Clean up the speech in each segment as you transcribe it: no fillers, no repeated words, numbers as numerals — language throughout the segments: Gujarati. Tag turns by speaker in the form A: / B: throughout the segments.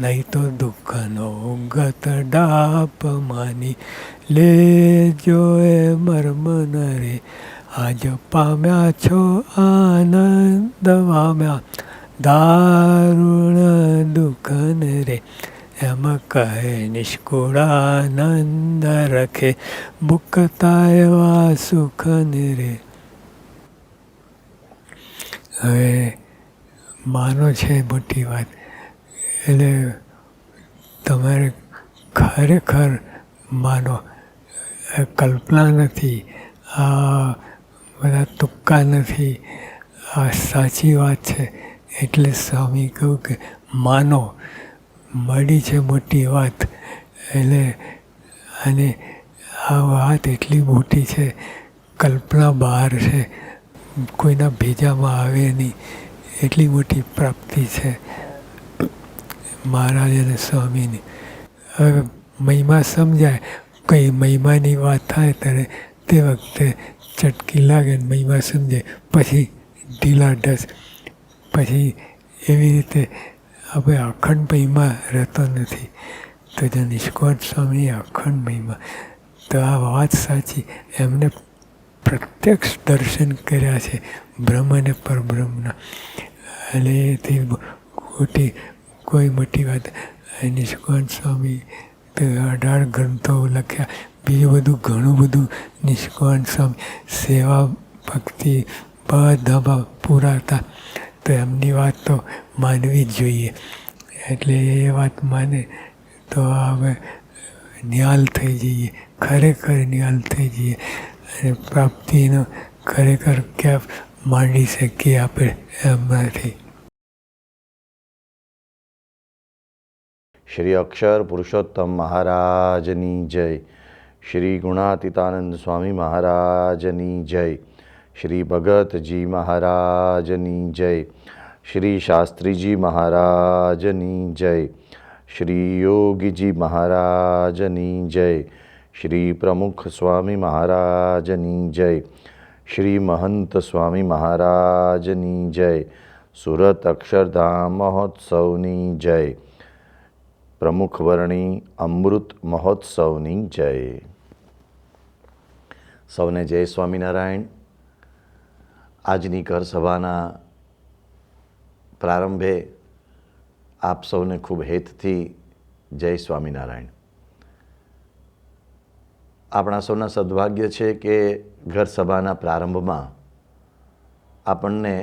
A: નહીં તો દુઃખનો ગત ડાપ માની લેજો એ મર્મ ન રે. આજ પામ્યા છો આનંદ પામ્યા દારુણ દુઃખન રે. એમ કહે નિષ્કુળાનંદ રખે મુક્તા એવા સુખન રે. હવે માનો છે મોટી વાત, એટલે તમારે ખરેખર માનો, કલ્પના નથી, આ બધા તુક્કા નથી, આ સાચી વાત છે. એટલે સ્વામી કહ્યું કે માનો, મળી છે મોટી વાત. એટલે અને આ વાત એટલી મોટી છે, કલ્પના બહાર છે, કોઈના ભેજામાં આવે નહીં, એટલી મોટી પ્રાપ્તિ છે મહારાજ અને સ્વામીની. હવે મહિમા સમજાય, કંઈ મહિમાની વાત થાય ત્યારે તે વખતે ચટકી લાગે ને મહિમા સમજાય, પછી ઢીલા ઢસ, પછી એવી રીતે હવે અખંડ મહિમા રહેતો નથી. તો જે નિષ્કોટ સ્વામી અખંડ મહિમા, તો આ વાત સાચી. એમને પ્રત્યક્ષ દર્શન કર્યા છે બ્રહ્મ અને પરબ્રહ્મના. એટલે એથી કોઈ મોટી વાત. નિષ્કોટ સ્વામી તો 18 ગ્રંથો લખ્યા, બીજું બધું ઘણું બધું નિષ્કોટ સ્વામી સેવા ભક્તિ બધામાં પૂરા હતા. તો એમની વાત તો માનવી જ જોઈએ. એટલે એ વાત માને તો હવે નિહાલ થઈ જઈએ, ખરેખર નિહાલ થઈ જઈએ, અને પ્રાપ્તિનો ખરેખર ક્યાં માંડી શકીએ આપણે એમનાથી.
B: શ્રી અક્ષર પુરુષોત્તમ મહારાજની જય. શ્રી ગુણાતીતાનંદ સ્વામી મહારાજની જય. શ્રી ભગતજી મહારાજની જય. શ્રી શાસ્ત્રીજી મહારાજની જય. શ્રી યોગીજી મહારાજની જય. શ્રી પ્રમુખ સ્વામી મહારાજની જય. શ્રી મહંત સ્વામી મહારાજની જય. સુરત અક્ષરધામ મહોત્સવની જય. પ્રમુખ વર્ણી અમૃત મહોત્સવની જય. સૌને જય સ્વામિનારાયણ. આજની ઘર સભાના પ્રારંભે આપ સૌને ખૂબ હેતથી જય સ્વામિનારાયણ. આપણા સૌના સદભાગ્ય છે કે ઘર સભાના પ્રારંભમાં આપણને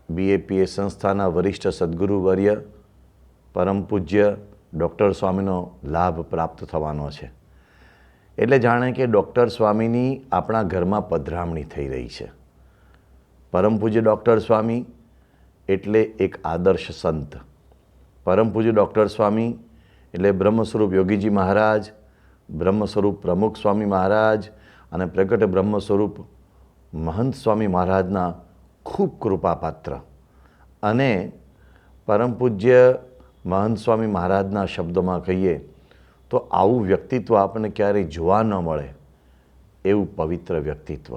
B: BAPS સંસ્થાના વરિષ્ઠ સદગુરુવર્ય પરમ પૂજ્ય ડૉક્ટર સ્વામીનો લાભ પ્રાપ્ત થવાનો છે. એટલે જાણે કે ડૉક્ટર સ્વામીની આપણા ઘરમાં પધરામણી થઈ રહી છે. પરમ પૂજ્ય ડૉક્ટર સ્વામી એટલે એક આદર્શ સંત. પરમ પૂજ્ય ડૉક્ટર સ્વામી એટલે બ્રહ્મ સ્વરૂપ યોગીજી મહારાજ, બ્રહ્મ સ્વરૂપ પ્રમુખ સ્વામી મહારાજ અને પ્રગટ બ્રહ્મ સ્વરૂપ મહંત સ્વામી મહારાજના ખૂબ કૃપાપાત્ર. અને પરમ પૂજ્ય મહંત સ્વામી મહારાજના શબ્દોમાં કહીએ તો આવું વ્યક્તિત્વ આપણને ક્યારેય જોવા ન મળે એવું પવિત્ર વ્યક્તિત્વ.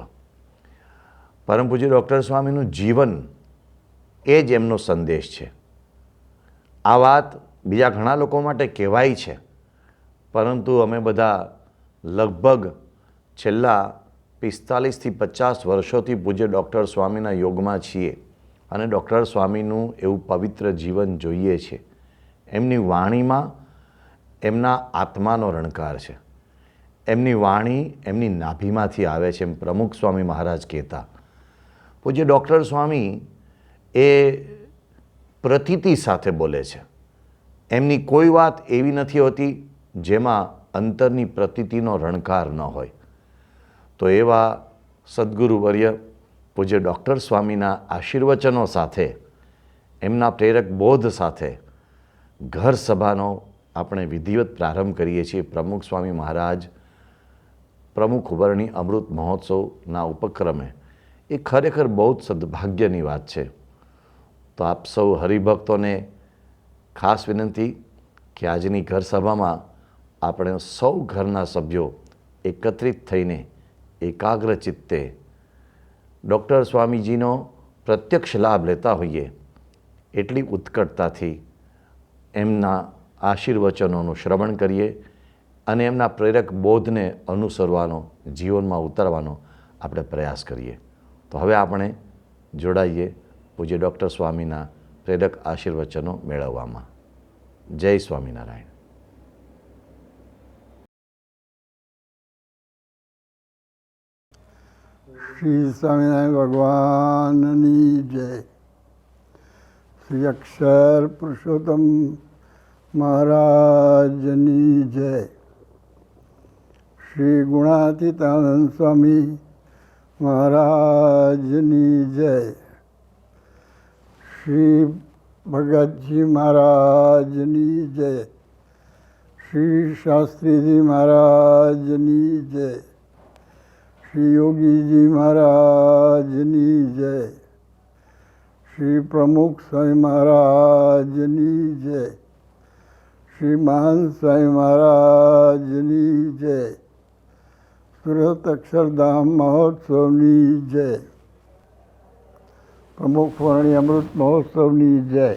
B: પરમ પૂજ્ય ડૉક્ટર સ્વામીનું જીવન એ જ એમનો સંદેશ છે. આ વાત બીજા ઘણા લોકો માટે કહેવાય છે, પરંતુ અમે બધા લગભગ છેલ્લા 45થી 50 વર્ષોથી પૂજ્ય ડૉક્ટર સ્વામીના યોગમાં છીએ અને ડૉક્ટર સ્વામીનું એવું પવિત્ર જીવન જોઈએ છે. એમની વાણીમાં એમના આત્માનો રણકાર છે. એમની વાણી એમની નાભીમાંથી આવે છે એમ પ્રમુખ સ્વામી મહારાજ કહેતા. પૂજ્ય ડૉક્ટર સ્વામી એ પ્રતીતિ સાથે બોલે છે. એમની કોઈ વાત એવી નથી હોતી જેમાં અંતરની પ્રતીતિનો રણકાર ન હોય. તો એવા સદગુરુવર્ય પૂજ્ય ડૉક્ટર સ્વામીના આશીર્વચનો સાથે, એમના પ્રેરક બોધ સાથે ઘર સભાનો આપણે વિધિવત પ્રારંભ કરીએ છીએ. પ્રમુખ સ્વામી મહારાજ પ્રમુખ વર્ણી અમૃત મહોત્સવના ઉપક્રમે. એ ખરેખર બહુ જ સદભાગ્યની વાત છે. તો આપ સૌ હરિભક્તોને ખાસ વિનંતી કે આજની ઘર સભામાં આપણે સૌ ઘરના સભ્યો એકત્રિત થઈને એકાગ્ર ચિત્તે ડૉક્ટર સ્વામીજીનો પ્રત્યક્ષ લાભ લેતા હોઈએ એટલી ઉત્કટતાથી એમના આશીર્વચનોનું શ્રવણ કરીએ અને એમના પ્રેરક બોધને અનુસરવાનો, જીવનમાં ઉતારવાનો આપણે પ્રયાસ કરીએ. તો હવે આપણે જોડાઈએ પૂજ્ય ડૉક્ટર સ્વામીના પ્રેરક આશીર્વચનો મેળવવામાં. જય સ્વામિનારાયણ.
C: શ્રી સ્વામિનારાયણ ભગવાનની જય. શ્રી અક્ષર પુરુષોત્તમ મહારાજની જય. શ્રી ગુણાતીતાનંદ સ્વામી મહારાજની જય. શ્રી ભગતજી મહારાજની જય. શ્રી શાસ્ત્રીજી મહારાજની જય. શ્રી યોગીજી મહારાજની જય. શ્રી પ્રમુખ સ્વામી મહારાજની જય. શ્રી મહાન સ્વામી મહારાજની જય. સુરત અક્ષરધામ મહોત્સવની જય. પ્રમુખ વર્ણી અમૃત મહોત્સવની જય.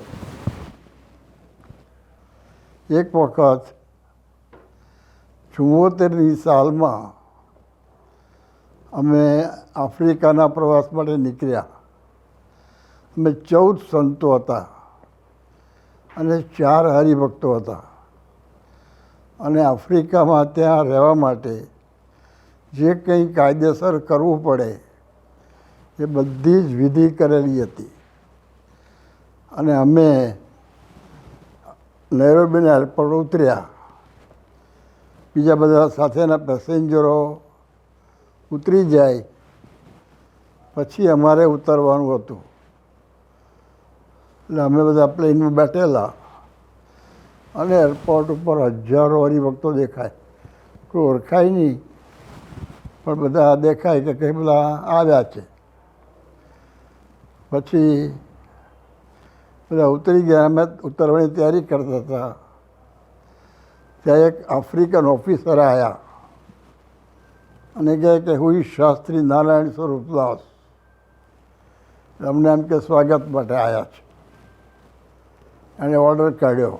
C: એક વખત 74ની સાલમાં અમે આફ્રિકાના પ્રવાસ માટે નીકળ્યા. અમે 14 સંતો હતા અને 4 હરિભક્તો હતા. અને આફ્રિકામાં ત્યાં રહેવા માટે જે કંઈ કાયદેસર કરવું પડે એ બધી જ વિધિ કરેલી હતી. અને અમે નૈરોબીના એરપોર્ટ ઉતર્યા. બીજા બધા સાથેના પેસેન્જરો ઉતરી જાય પછી અમારે ઉતરવાનું હતું. એટલે અમે બધા પ્લેનમાં બેઠેલા અને એરપોર્ટ ઉપર હજારો હરિભક્તો દેખાય. કોઈ ઓળખાય નહીં, પણ બધા દેખાય કે કંઈ બધા આવ્યા છે. પછી બધા ઉતરી ગયા. અમે ઉતરવાની તૈયારી કરતા હતા. ત્યાં એક આફ્રિકન ઓફિસર આવ્યા અને કહે કે હું શાસ્ત્રી નારાયણ સ્વરૂપદાસ. અમને એમ કે સ્વાગત માટે આવ્યા છે. એણે ઓર્ડર કાઢ્યો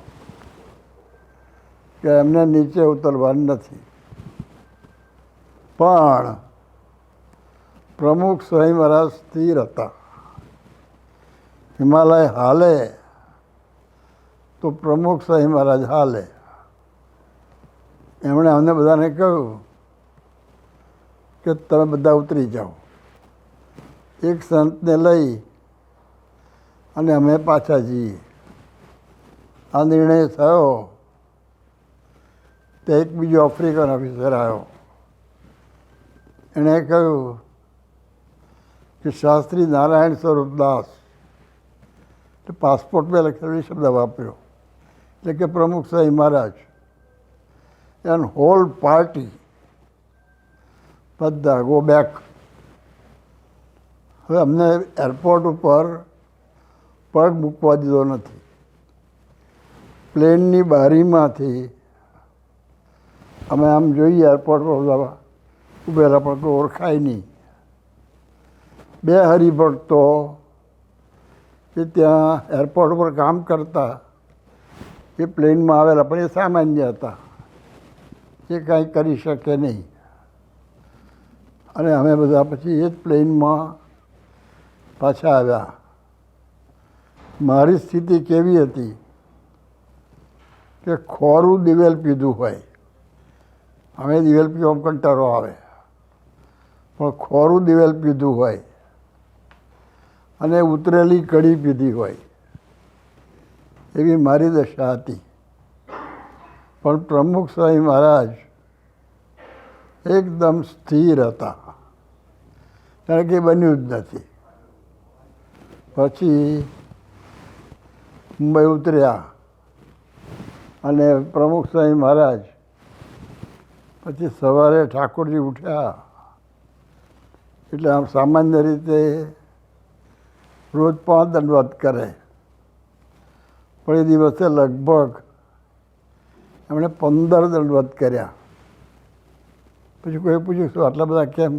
C: કે એમને નીચે ઉતરવાનું નથી. પણ પ્રમુખ સ્વામી મહારાજ સ્થિર હતા. હિમાલય હાલે તો પ્રમુખ સ્વામી મહારાજ હાલે. એમણે અમને બધાને કહ્યું કે તમે બધા ઉતરી જાઓ. એક સંતને લઈ અને અમે પાછા જઈએ. આ નિર્ણય થયો. તે એક બીજો આફ્રિકન ઓફિસર આવ્યો. એણે કહ્યું કે શાસ્ત્રી નારાયણ સ્વરૂપદાસ. એટલે પાસપોર્ટ પર લખેલો શબ્દ વાપર્યો. એટલે કે પ્રમુખ Swami Maharaj and hall party બધા ગો બેક. હવે અમને એરપોર્ટ ઉપર પગ મૂકવા દીધો નથી. પ્લેનની બારીમાંથી અમે આમ જોઈએ એરપોર્ટ પર બધા ઉભેલા, પણ કોઈ ઓળખાય નહીં. 2 હરિભક્તો કે ત્યાં એરપોર્ટ ઉપર કામ કરતા એ પ્લેનમાં આવેલા, પણ એ સામાન્ય હતા. એ કાંઈ કરી શકે નહીં. અને અમે બધા પછી એ જ પ્લેનમાં પાછા આવ્યા. મારી સ્થિતિ કેવી હતી કે ખોરું દિવેલ પીધું હોય. અમે દિવેલ પીવા કંટાળો આવે, પણ ખોરું દિવેલ પીધું હોય અને ઉતરેલી કઢી પીધી હોય એવી મારી દશા હતી. પણ પ્રમુખ સ્વામી મહારાજ એકદમ સ્થિર હતા. કારણ કે બન્યું જ નથી. પછી મુંબઈ ઉતર્યા અને પ્રમુખ સ્વામી મહારાજ પછી સવારે ઠાકોરજી ઉઠ્યા એટલે આમ સામાન્ય રીતે રોજ 5 દંડવત કરે, પણ એ દિવસે લગભગ એમણે 15 દંડવત કર્યા. પછી કોઈ પૂછ્યું શું આટલા બધા કેમ?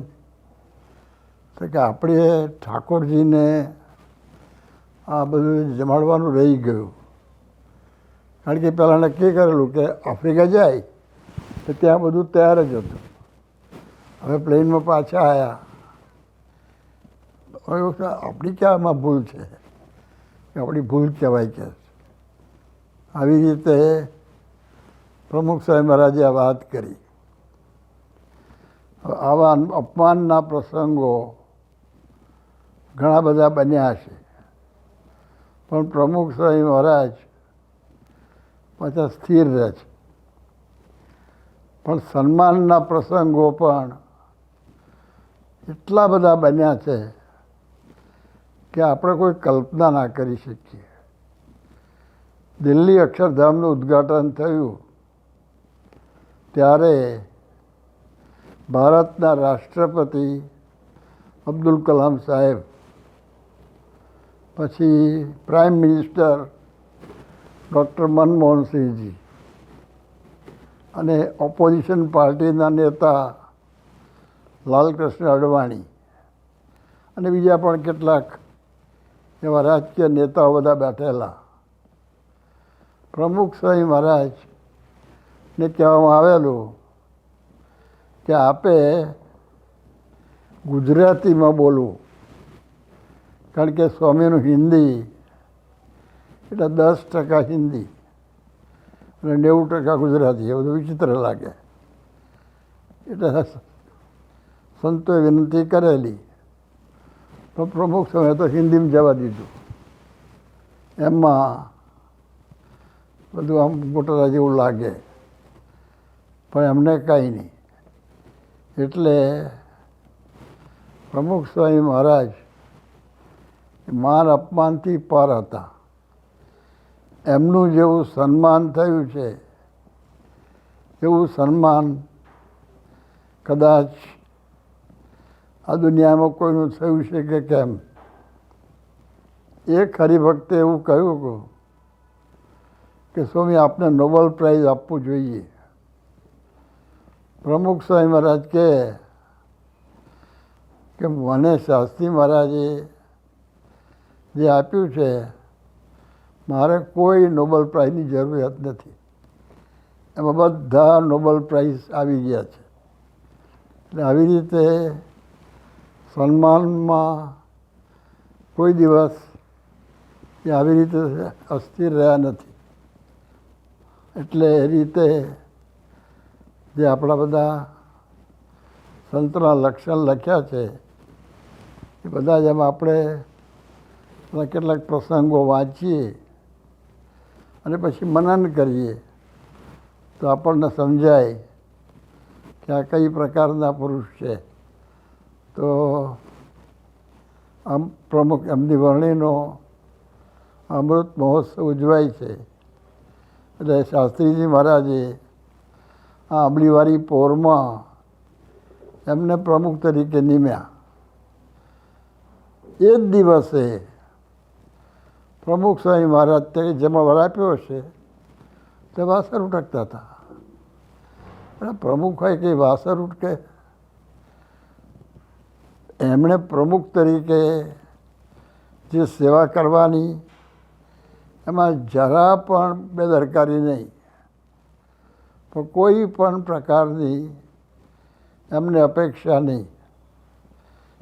C: તો કે આપણે ઠાકોરજીને આ બધું જમાડવાનું રહી ગયું. કારણ કે પહેલાં નક્કી કરેલું કે આફ્રિકા જાય તો ત્યાં બધું તૈયાર જ હતું. હવે પ્લેનમાં પાછા આવ્યા. હવે આપણી ક્યાં આમાં ભૂલ છે કે આપણી ભૂલ કહેવાય કે આવી રીતે પ્રમુખ સાહેબ મહારાજે આ વાત કરી. આવા અપમાનના પ્રસંગો ઘણા બધા બન્યા છે, પણ પ્રમુખ સ્વામી મહારાજ પાછા સ્થિર રહે છે. પણ સન્માનના પ્રસંગો પણ એટલા બધા બન્યા છે કે આપણે કોઈ કલ્પના ના કરી શકીએ. દિલ્હી અક્ષરધામનું ઉદ્ઘાટન થયું ત્યારે ભારતના રાષ્ટ્રપતિ અબ્દુલ કલામ સાહેબ, પછી પ્રાઇમ મિનિસ્ટર ડૉક્ટર મનમોહનસિંહજી અને ઓપોઝિશન પાર્ટીના નેતા લાલકૃષ્ણ અડવાણી અને બીજા પણ કેટલાક એવા રાજકીય નેતાઓ બધા બેઠેલા. પ્રમુખ સ્વામી મહારાજને કહેવામાં આવેલું કે આપે ગુજરાતીમાં બોલવું, કારણ કે સ્વામીનું હિન્દી એટલે 10% હિન્દી અને 90% ગુજરાતી. એ બધું વિચિત્ર લાગે. એટલે સંતોએ વિનંતી કરેલી, પણ પ્રમુખ સ્વામીએ તો હિન્દીમાં જવા દીધું. એમાં બધું આમ ગોટરા જેવું લાગે, પણ એમને કાંઈ નહીં. એટલે પ્રમુખ સ્વામી મહારાજ માન અપમાનથી પાર હતા. એમનું જેવું સન્માન થયું છે એવું સન્માન કદાચ આ દુનિયામાં કોઈનું થયું છે કે કેમ. એક હરિભક્તે એવું કહ્યું કે સ્વામી આપને નોબેલ પ્રાઇઝ આપવું જોઈએ. પ્રમુખ સ્વામી મહારાજ કહે કે મને શાસ્ત્રી મહારાજે જે આપ્યું છે મારે કોઈ નોબેલ પ્રાઇઝની જરૂરિયાત નથી. એમાં બધા નોબેલ પ્રાઇઝ આવી ગયા છે. એટલે આવી રીતે સન્માનમાં કોઈ દિવસ એ આવી રીતે અસ્થિર રહ્યા નથી. એટલે એ રીતે જે આપણા બધા સંતના લક્ષણ લખ્યા છે એ બધા જ એમાં આપણે કેટલાક પ્રસંગો વાંચીએ અને પછી મનન કરીએ તો આપણને સમજાય કે આ કઈ પ્રકારના પુરુષ છે. તો આમ પ્રમુખ એમની વર્ણીનો અમૃત મહોત્સવ ઉજવાય છે. એટલે શાસ્ત્રીજી મહારાજે આ અબલીવારી પોરમાં એમને પ્રમુખ તરીકે નિમ્યા. એ જ દિવસે પ્રમુખ સ્વામી મહારાજ તે જેમાં વરાપ્યો હશે તે વાસર ઉટકતા હતા. અને પ્રમુખ હોય કે વાસર ઉટકે? એમણે પ્રમુખ તરીકે જે સેવા કરવાની એમાં જરા પણ બેદરકારી નહીં, પણ કોઈ પણ પ્રકારની એમને અપેક્ષા નહીં.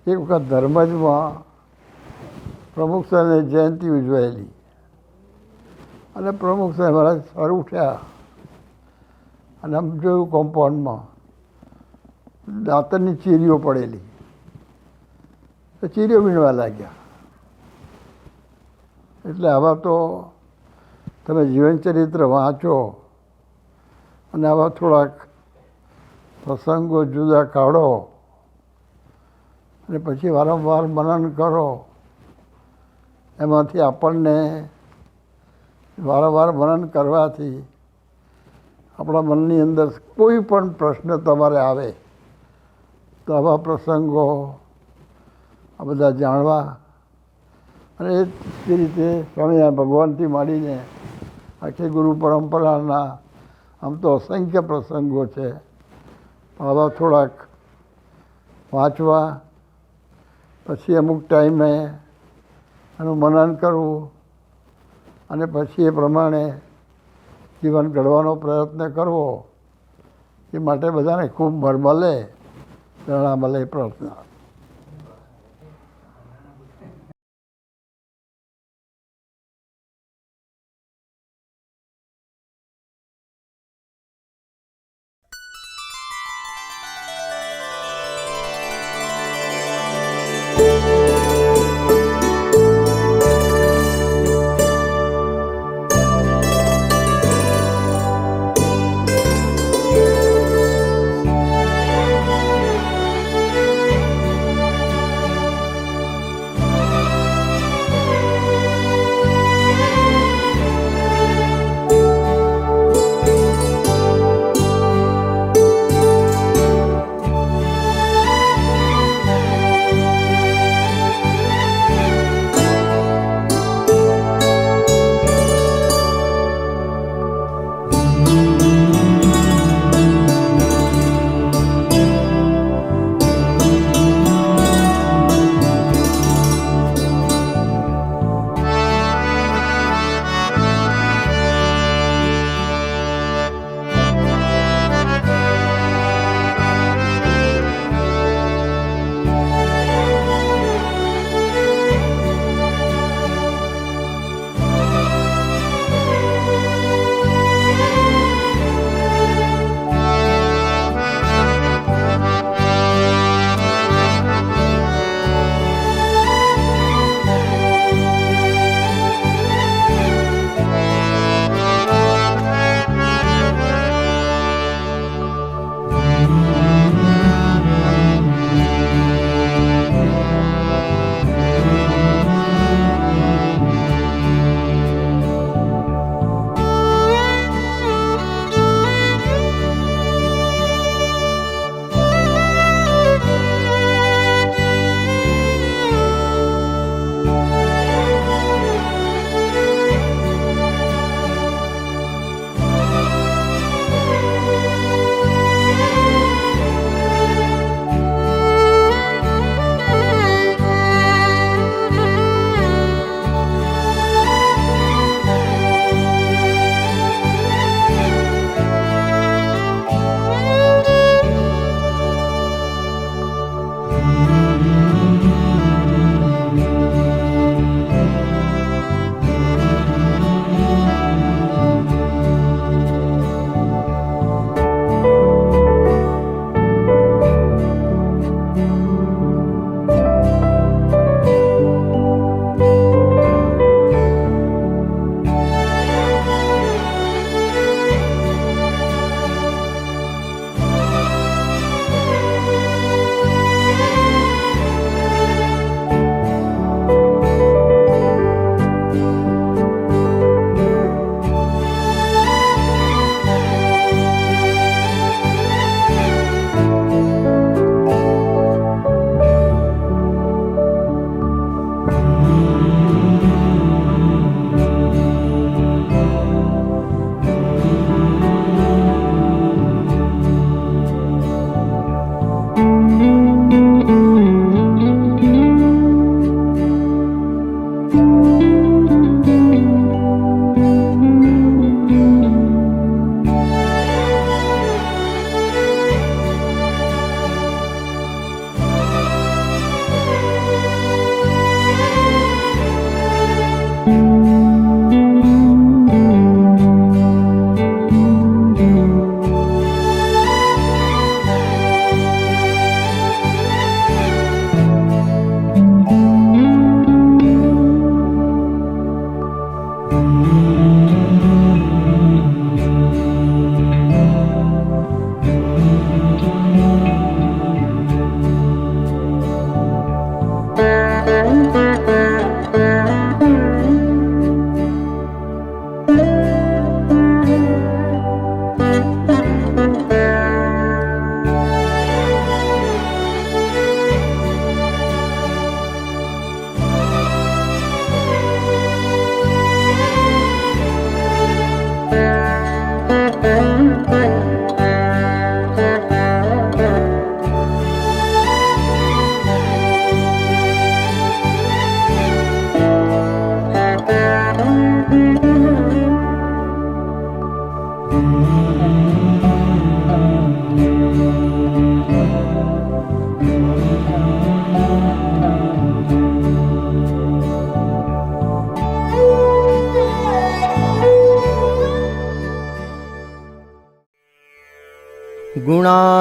C: એક વખત ધર્મજમાં પ્રમુખ સાહેબની જયંતિ ઉજવાયેલી અને પ્રમુખ સાહેબ મહારાજ સર ઉઠ્યા અને આમ જોયું કોમ્પાઉન્ડમાં દાંતરની ચીરીઓ પડેલી, તો ચીરીઓ વીણવા લાગ્યા. એટલે આવા તો તમે જીવનચરિત્ર વાંચો અને આવા થોડાક પ્રસંગો જુદા કાઢો અને પછી વારંવાર મનન કરો. એમાંથી આપણને વારંવાર મનન કરવાથી આપણા મનની અંદર કોઈ પણ પ્રશ્ન તમારે આવે તો આવા પ્રસંગો આ બધા જાણવા. અને એ જ રીતે સ્વામિનારાયણ ભગવાનથી માંડીને આખી ગુરુ પરંપરાના આમ તો અસંખ્ય પ્રસંગો છે. આવા થોડાક વાંચવા, પછી અમુક ટાઈમે એનું મનન કરવું અને પછી એ પ્રમાણે જીવન ઘડવાનો પ્રયત્ન કરવો, એ માટે બધાને ખૂબ મળે, પ્રેરણા મળે એ પ્રાર્થના.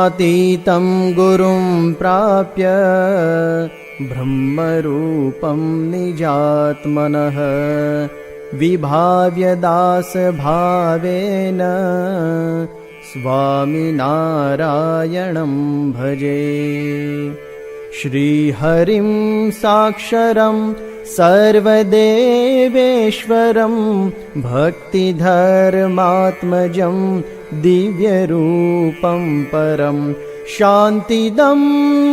D: गुणातीतं गुरुं प्राप्य ब्रह्मरूपं निजात्मनः विभाव्य दासभावेन स्वामिनारायणं भजे। श्रीहरिं साक्षरं सर्वदेवेश्वरं भक्तिधर्मात्मजं दिव्यरूपं परं शान्तिदं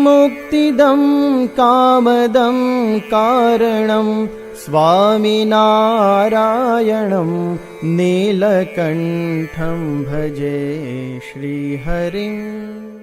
D: मुक्तिदं कामदं कारणं स्वामिनारायणं नीलकण्ठं भजे श्रीहरिम्।